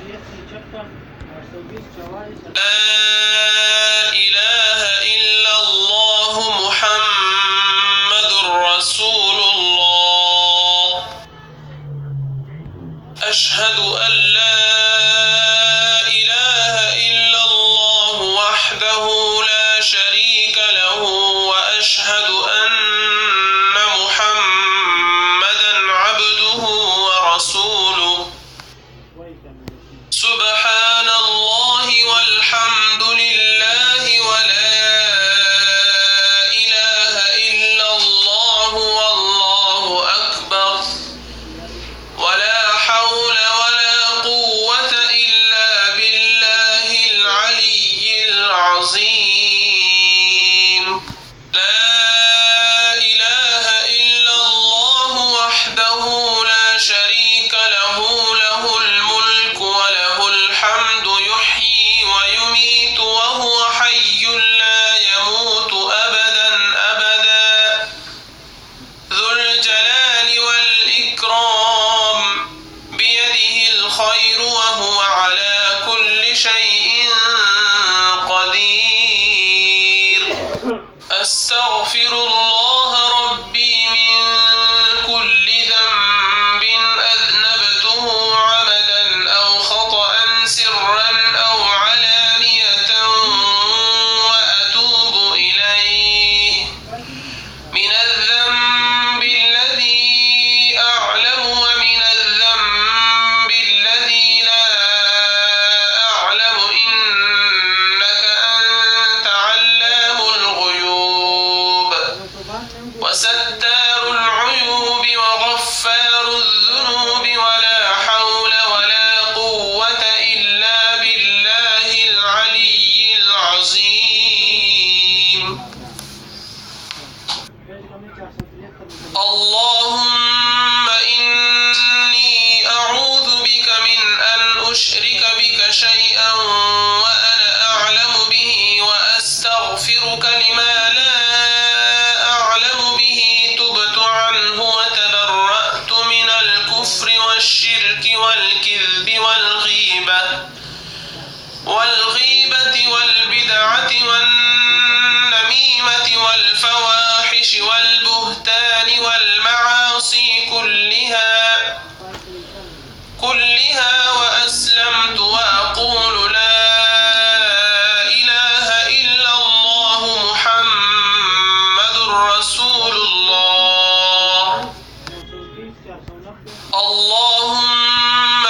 إله إلا الله محمد رسول الله. أشهد أن لا إله إلا الله وحده لا شريك له وأشهد أن محمدا عبده ورسوله. سبحان الله والحمد لله ولا إله إلا الله والله أكبر ولا حول ولا قوة إلا بالله العلي العظيم. لا إله إلا الله وحده لا شريك له له الملك وله الحمد يحيي ويميت وهو حي لا يموت أبدا أبدا ذو الجلال والإكرام بيده الخير وهو على كل شيء قدير. أستغفر الله ربي من كل ذنب أذنبته عمدا أو خطأ سرا أو علانية وأتوب إليه من الذنب الذي أعلم ومن الذنب الذي لا أعلم إنك أنت علام الغيوب وستار العيوب وغفار الذنوب ولا حول ولا قوة إلا بالله العلي العظيم. اللهم إني أعوذ بك من أن أشرك بك شيئا وأنا أعلم به وأستغفرك لما لا أعلم به. تبت عنه وتبرأت من الكفر والشرك والكذب والغيبة والبدعة والنميمة والفواحش والبهتان والمعاصي كلها وأسلمت وأقول لا إله إلا الله محمد رسول الله. اللهم